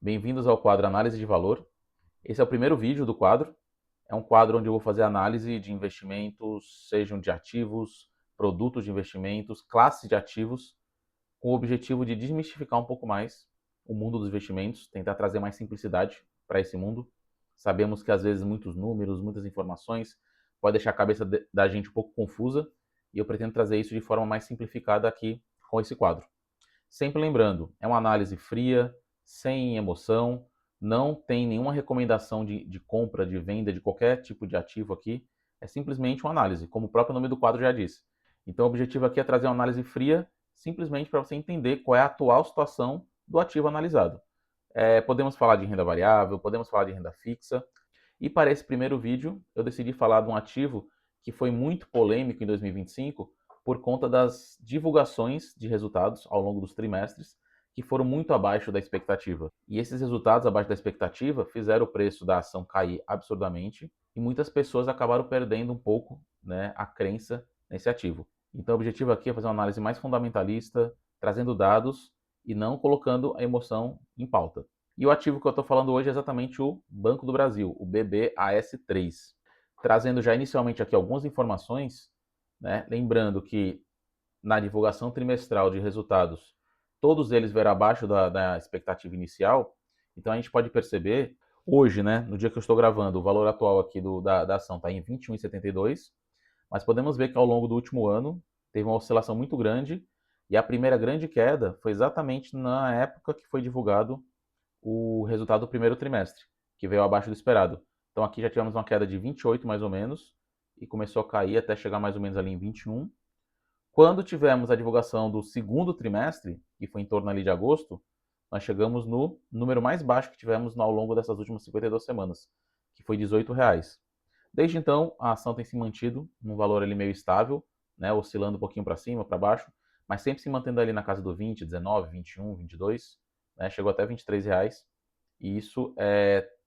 Bem-vindos ao quadro Análise de Valor. Esse é o primeiro vídeo do quadro. É um quadro onde eu vou fazer análise de investimentos, sejam de ativos, produtos de investimentos, classes de ativos, com o objetivo de desmistificar um pouco mais o mundo dos investimentos, tentar trazer mais simplicidade para esse mundo. Sabemos que às vezes muitos números, muitas informações pode deixar a cabeça da gente um pouco confusa, e eu pretendo trazer isso de forma mais simplificada aqui com esse quadro. Sempre lembrando, é uma análise fria, sem emoção, não tem nenhuma recomendação de compra, de venda de qualquer tipo de ativo aqui, é simplesmente uma análise, como o próprio nome do quadro já diz. Então o objetivo aqui é trazer uma análise fria, simplesmente para você entender qual é a atual situação do ativo analisado. Podemos falar de renda variável, podemos falar de renda fixa, e para esse primeiro vídeo eu decidi falar de um ativo que foi muito polêmico em 2025, por conta das divulgações de resultados ao longo dos trimestres, que foram muito abaixo da expectativa. E esses resultados abaixo da expectativa fizeram o preço da ação cair absurdamente, e muitas pessoas acabaram perdendo um pouco, né, a crença nesse ativo. Então o objetivo aqui é fazer uma análise mais fundamentalista, trazendo dados e não colocando a emoção em pauta. E o ativo que eu estou falando hoje é exatamente o Banco do Brasil, o BBAS3. Trazendo já inicialmente aqui algumas informações, né? Lembrando que na divulgação trimestral de resultados, todos eles vieram abaixo da expectativa inicial. Então a gente pode perceber, hoje, né, no dia que eu estou gravando, o valor atual aqui da ação está em 21,72, mas podemos ver que ao longo do último ano teve uma oscilação muito grande, e a primeira grande queda foi exatamente na época que foi divulgado o resultado do primeiro trimestre, que veio abaixo do esperado. Então aqui já tivemos uma queda de 28 mais ou menos, e começou a cair até chegar mais ou menos ali em 21. Quando tivemos a divulgação do segundo trimestre, que foi em torno ali de agosto, nós chegamos no número mais baixo que tivemos ao longo dessas últimas 52 semanas, que foi R$ 18. Desde então, a ação tem se mantido num valor ali meio estável, né, oscilando um pouquinho para cima, para baixo, mas sempre se mantendo ali na casa do 20, 19, 21, 22, né, chegou até R$ 23. E isso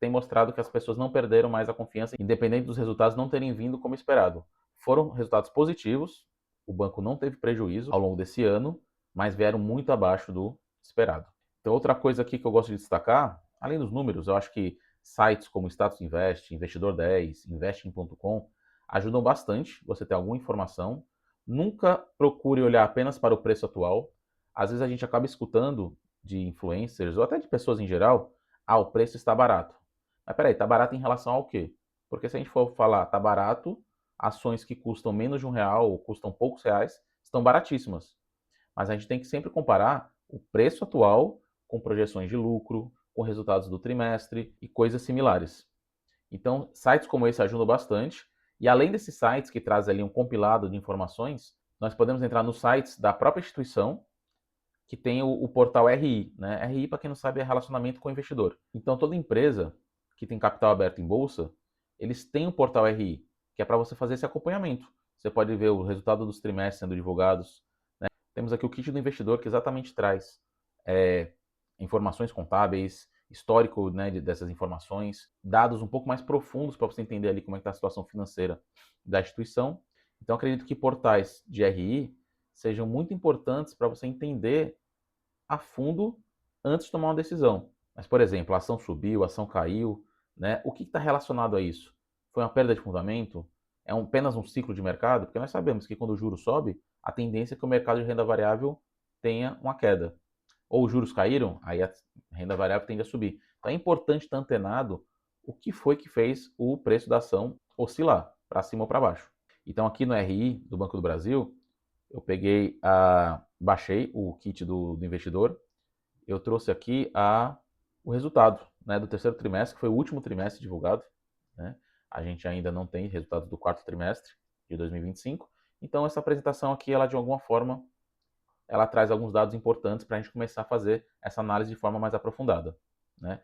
tem mostrado que as pessoas não perderam mais a confiança, independente dos resultados não terem vindo como esperado. Foram resultados positivos, o banco não teve prejuízo ao longo desse ano, mas vieram muito abaixo do esperado. Então, outra coisa aqui que eu gosto de destacar, além dos números, eu acho que sites como Status Invest, Investidor 10, Investing.com ajudam bastante você ter alguma informação. Nunca procure olhar apenas para o preço atual. Às vezes a gente acaba escutando de influencers ou até de pessoas em geral, o preço está barato. Mas peraí, está barato em relação ao quê? Porque se a gente for falar está barato, ações que custam menos de R$ 1 ou custam poucos reais estão baratíssimas. Mas a gente tem que sempre comparar o preço atual com projeções de lucro, com resultados do trimestre e coisas similares. Então, sites como esse ajudam bastante. E além desses sites que trazem ali um compilado de informações, nós podemos entrar nos sites da própria instituição, que tem o portal RI, né? RI, para quem não sabe, é relacionamento com o investidor. Então, toda empresa que tem capital aberto em bolsa, eles têm o portal RI, que é para você fazer esse acompanhamento. Você pode ver o resultado dos trimestres sendo divulgados. Temos aqui o kit do investidor, que exatamente traz informações contábeis, histórico, né, dessas informações, dados um pouco mais profundos para você entender ali como é que está a situação financeira da instituição. Então, acredito que portais de RI sejam muito importantes para você entender a fundo antes de tomar uma decisão. Mas, por exemplo, a ação subiu, a ação caiu, né? O que está relacionado a isso? Foi uma perda de fundamento? Apenas um ciclo de mercado? Porque nós sabemos que quando o juro sobe, a tendência é que o mercado de renda variável tenha uma queda. Ou os juros caíram, aí a renda variável tende a subir. Então é importante estar antenado o que foi que fez o preço da ação oscilar para cima ou para baixo. Então aqui no RI do Banco do Brasil, eu baixei o kit do investidor, eu trouxe aqui o resultado, né, do terceiro trimestre, que foi o último trimestre divulgado, né? A gente ainda não tem resultados do quarto trimestre de 2025, então essa apresentação aqui, ela de alguma forma, ela traz alguns dados importantes para a gente começar a fazer essa análise de forma mais aprofundada, né?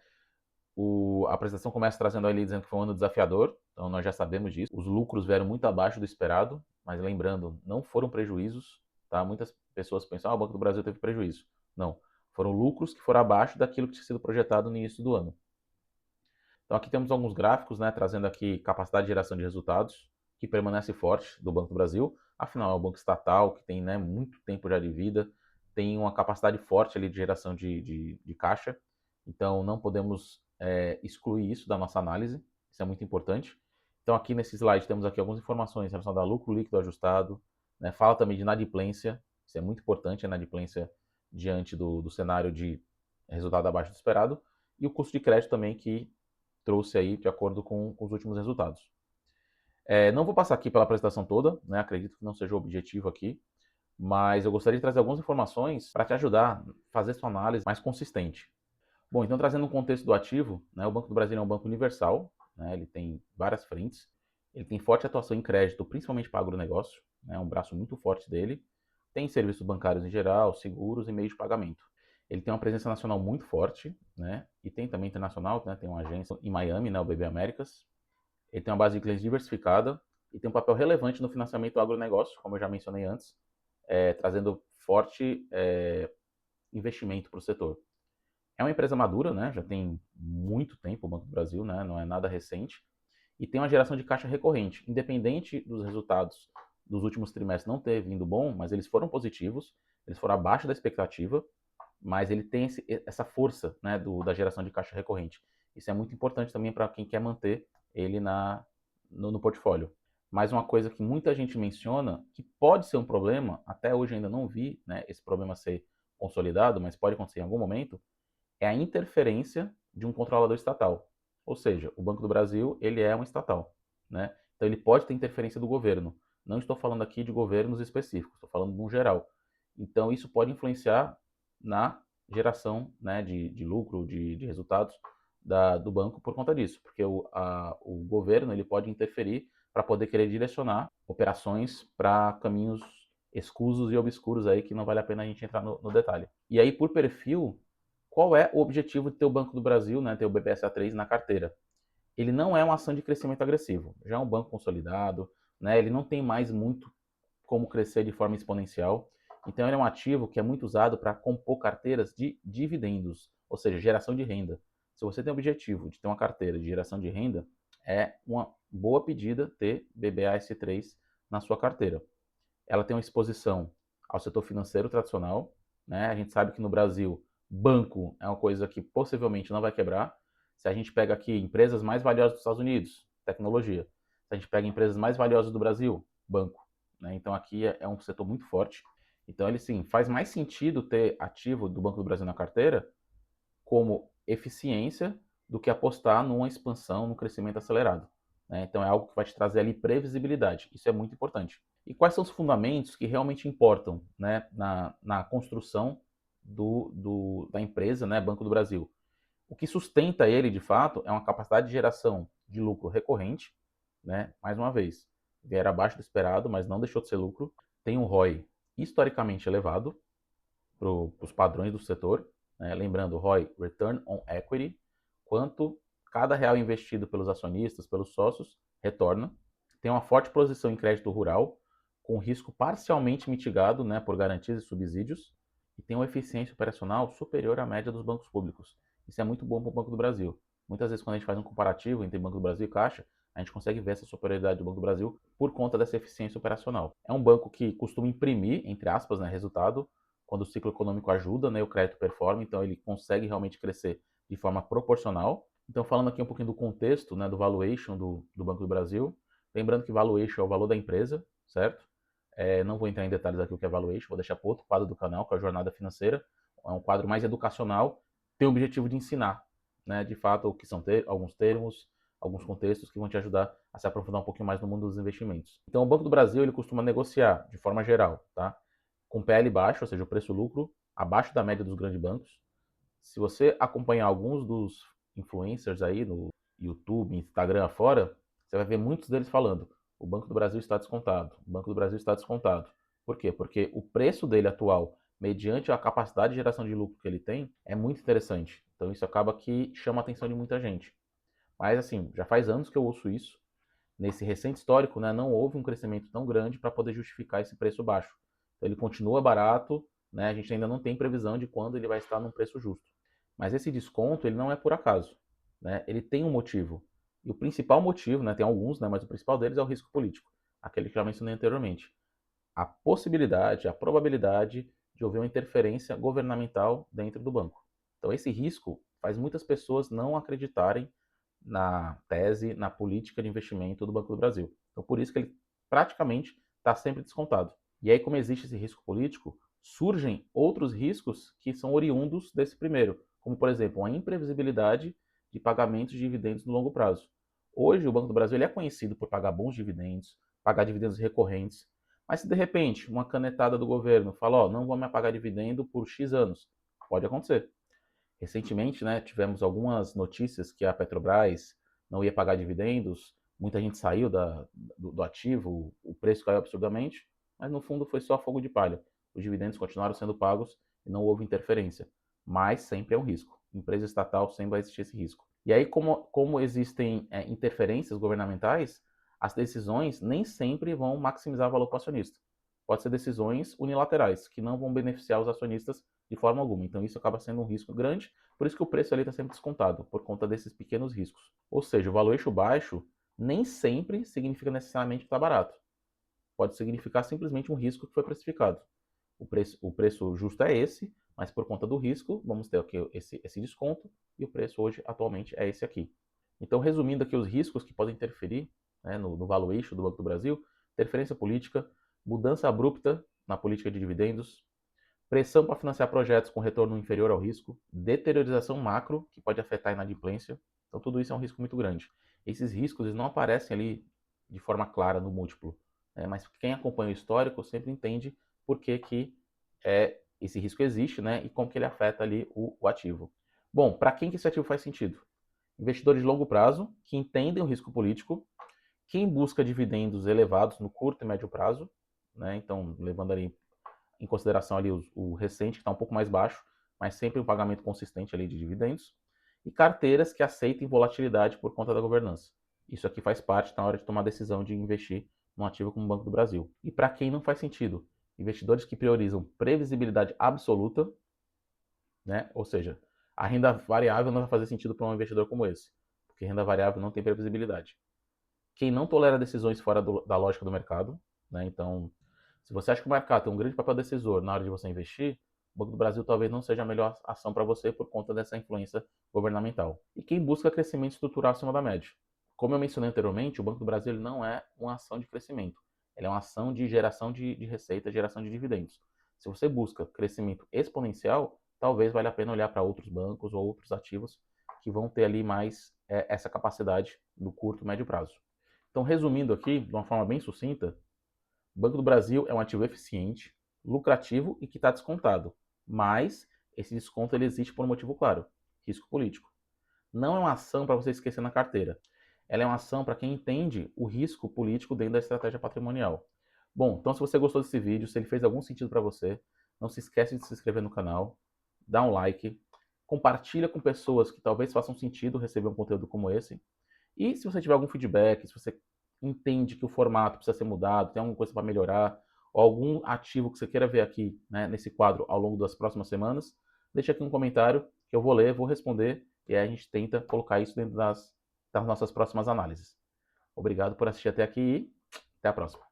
A apresentação começa trazendo ali dizendo que foi um ano desafiador, então nós já sabemos disso. Os lucros vieram muito abaixo do esperado, mas lembrando, não foram prejuízos, tá? Muitas pessoas pensam, o Banco do Brasil teve prejuízo. Não, foram lucros que foram abaixo daquilo que tinha sido projetado no início do ano. Então aqui temos alguns gráficos, né, trazendo aqui capacidade de geração de resultados, que permanece forte do Banco do Brasil. Afinal, é um banco estatal que tem, né, muito tempo já de vida, tem uma capacidade forte ali de geração de caixa. Então, não podemos excluir isso da nossa análise, isso é muito importante. Então, aqui nesse slide temos aqui algumas informações relacionadas a lucro líquido ajustado, né? Fala também de inadimplência, isso é muito importante, a inadimplência diante do cenário de resultado abaixo do esperado, e o custo de crédito também que trouxe aí de acordo com os últimos resultados. Não vou passar aqui pela apresentação toda, né? Acredito que não seja o objetivo aqui, mas eu gostaria de trazer algumas informações para te ajudar a fazer sua análise mais consistente. Bom, então trazendo um contexto do ativo, né, o Banco do Brasil é um banco universal, né, ele tem várias frentes, ele tem forte atuação em crédito, principalmente para agronegócio, né, é um braço muito forte dele, tem serviços bancários em geral, seguros e meios de pagamento. Ele tem uma presença nacional muito forte, né, e tem também internacional, né, tem uma agência em Miami, né, o BB Américas. Ele tem uma base de clientes diversificada e tem um papel relevante no financiamento do agronegócio, como eu já mencionei antes, trazendo forte investimento para o setor. É uma empresa madura, né? Já tem muito tempo o Banco do Brasil, né? Não é nada recente. E tem uma geração de caixa recorrente. Independente dos resultados dos últimos trimestres não ter vindo bom, mas eles foram positivos, eles foram abaixo da expectativa, mas ele tem essa força, né, da geração de caixa recorrente. Isso é muito importante também para quem quer manter ele no portfólio. Mas uma coisa que muita gente menciona, que pode ser um problema, até hoje ainda não vi, né, esse problema ser consolidado, mas pode acontecer em algum momento, é a interferência de um controlador estatal. Ou seja, o Banco do Brasil, ele é um estatal, né? Então ele pode ter interferência do governo. Não estou falando aqui de governos específicos, estou falando no geral. Então isso pode influenciar na geração, né, de lucro, de resultados do banco por conta disso, porque o governo ele pode interferir para poder querer direcionar operações para caminhos escusos e obscuros aí que não vale a pena a gente entrar no detalhe. E aí, por perfil, qual é o objetivo de ter o Banco do Brasil, né, ter o BPSA3 na carteira? Ele não é uma ação de crescimento agressivo, já é um banco consolidado, né, ele não tem mais muito como crescer de forma exponencial, então ele é um ativo que é muito usado para compor carteiras de dividendos, ou seja, geração de renda. Se você tem o objetivo de ter uma carteira de geração de renda, é uma boa pedida ter BBAS3 na sua carteira. Ela tem uma exposição ao setor financeiro tradicional, né? A gente sabe que no Brasil, banco é uma coisa que possivelmente não vai quebrar. Se a gente pega aqui empresas mais valiosas dos Estados Unidos, tecnologia. Se a gente pega empresas mais valiosas do Brasil, banco. Né? Então aqui é um setor muito forte. Então ele sim, faz mais sentido ter ativo do Banco do Brasil na carteira como eficiência do que apostar numa expansão, num crescimento acelerado. Né? Então é algo que vai te trazer ali previsibilidade. Isso é muito importante. E quais são os fundamentos que realmente importam, né, na construção da empresa, né, Banco do Brasil? O que sustenta ele, de fato, é uma capacidade de geração de lucro recorrente, né? Mais uma vez, vier abaixo do esperado, mas não deixou de ser lucro. Tem um ROI historicamente elevado para os padrões do setor, né? Lembrando, ROI, Return on Equity, quanto cada real investido pelos acionistas, pelos sócios, retorna. Tem uma forte posição em crédito rural, com risco parcialmente mitigado, né, por garantias e subsídios, e tem uma eficiência operacional superior à média dos bancos públicos. Isso é muito bom para o Banco do Brasil. Muitas vezes, quando a gente faz um comparativo entre Banco do Brasil e Caixa, a gente consegue ver essa superioridade do Banco do Brasil por conta dessa eficiência operacional. É um banco que costuma imprimir, entre aspas, né, resultado quando o ciclo econômico ajuda, né, o crédito performa, então ele consegue realmente crescer de forma proporcional. Então, falando aqui um pouquinho do contexto, né, do valuation do Banco do Brasil, lembrando que valuation é o valor da empresa, certo? Não vou entrar em detalhes aqui o que é valuation, vou deixar para outro quadro do canal, que é a jornada financeira. É um quadro mais educacional, tem o objetivo de ensinar, né, de fato, o que são alguns termos, alguns contextos que vão te ajudar a se aprofundar um pouquinho mais no mundo dos investimentos. Então, o Banco do Brasil ele costuma negociar, de forma geral, tá? Com PL baixo, ou seja, o preço-lucro abaixo da média dos grandes bancos. Se você acompanhar alguns dos influencers aí no YouTube, Instagram afora, você vai ver muitos deles falando: o Banco do Brasil está descontado, o Banco do Brasil está descontado. Por quê? Porque o preço dele atual, mediante a capacidade de geração de lucro que ele tem, é muito interessante. Então isso acaba que chama a atenção de muita gente. Mas assim, já faz anos que eu ouço isso. Nesse recente histórico, né, não houve um crescimento tão grande para poder justificar esse preço baixo. Então ele continua barato, né, a gente ainda não tem previsão de quando ele vai estar num preço justo. Mas esse desconto ele não é por acaso, né? Ele tem um motivo. E o principal motivo, né, tem alguns, né, mas o principal deles é o risco político, aquele que já mencionei anteriormente. A possibilidade, a probabilidade de haver uma interferência governamental dentro do banco. Então esse risco faz muitas pessoas não acreditarem na tese, na política de investimento do Banco do Brasil. Então, por isso que ele praticamente está sempre descontado. E aí, como existe esse risco político, surgem outros riscos que são oriundos desse primeiro, como, por exemplo, a imprevisibilidade de pagamentos de dividendos no longo prazo. Hoje, o Banco do Brasil ele é conhecido por pagar bons dividendos, pagar dividendos recorrentes, mas se de repente uma canetada do governo fala, ó, não vamos me pagar dividendo por X anos, pode acontecer. Recentemente, né, tivemos algumas notícias que a Petrobras não ia pagar dividendos, muita gente saiu do ativo, o preço caiu absurdamente, mas no fundo foi só fogo de palha. Os dividendos continuaram sendo pagos e não houve interferência. Mas sempre é um risco. Empresa estatal sempre vai existir esse risco. E aí, como existem interferências governamentais, as decisões nem sempre vão maximizar o valor para o acionista. Pode ser decisões unilaterais, que não vão beneficiar os acionistas de forma alguma. Então isso acaba sendo um risco grande, por isso que o preço ali está sempre descontado, por conta desses pequenos riscos. Ou seja, o valuation baixo nem sempre significa necessariamente que está barato. Pode significar simplesmente um risco que foi precificado. O preço justo é esse, mas por conta do risco, vamos ter aqui esse desconto, e o preço hoje, atualmente, é esse aqui. Então, resumindo aqui os riscos que podem interferir, né, no valuation do Banco do Brasil: interferência política, mudança abrupta na política de dividendos, pressão para financiar projetos com retorno inferior ao risco, deteriorização macro, que pode afetar a inadimplência. Então, tudo isso é um risco muito grande. Esses riscos eles não aparecem ali de forma clara no múltiplo, né? Mas quem acompanha o histórico sempre entende por que esse risco existe, né? E como que ele afeta ali o ativo. Bom, para quem que esse ativo faz sentido? Investidores de longo prazo, que entendem o risco político, quem busca dividendos elevados no curto e médio prazo, né? Então, levando ali em consideração ali o recente, que está um pouco mais baixo, mas sempre um pagamento consistente ali de dividendos, e carteiras que aceitem volatilidade por conta da governança. Isso aqui faz parte na hora de tomar a decisão de investir num ativo como o Banco do Brasil. E para quem não faz sentido, investidores que priorizam previsibilidade absoluta, né? Ou seja, a renda variável não vai fazer sentido para um investidor como esse, porque renda variável não tem previsibilidade. Quem não tolera decisões fora da lógica do mercado, né? Então, se você acha que o mercado tem um grande papel decisor na hora de você investir, o Banco do Brasil talvez não seja a melhor ação para você por conta dessa influência governamental. E quem busca crescimento estrutural acima da média. Como eu mencionei anteriormente, o Banco do Brasil ele não é uma ação de crescimento. Ele é uma ação de geração de receita, geração de dividendos. Se você busca crescimento exponencial, talvez valha a pena olhar para outros bancos ou outros ativos que vão ter ali mais essa capacidade no curto e médio prazo. Então, resumindo aqui, de uma forma bem sucinta, o Banco do Brasil é um ativo eficiente, lucrativo e que está descontado. Mas esse desconto ele existe por um motivo claro: risco político. Não é uma ação para você esquecer na carteira. Ela é uma ação para quem entende o risco político dentro da estratégia patrimonial. Bom, então se você gostou desse vídeo, se ele fez algum sentido para você, não se esquece de se inscrever no canal, dá um like, compartilha com pessoas que talvez façam sentido receber um conteúdo como esse. E se você tiver algum feedback, se você entende que o formato precisa ser mudado, tem alguma coisa para melhorar, ou algum ativo que você queira ver aqui, né, nesse quadro ao longo das próximas semanas, deixa aqui um comentário que eu vou ler, vou responder, e aí a gente tenta colocar isso dentro das nossas próximas análises. Obrigado por assistir até aqui e até a próxima.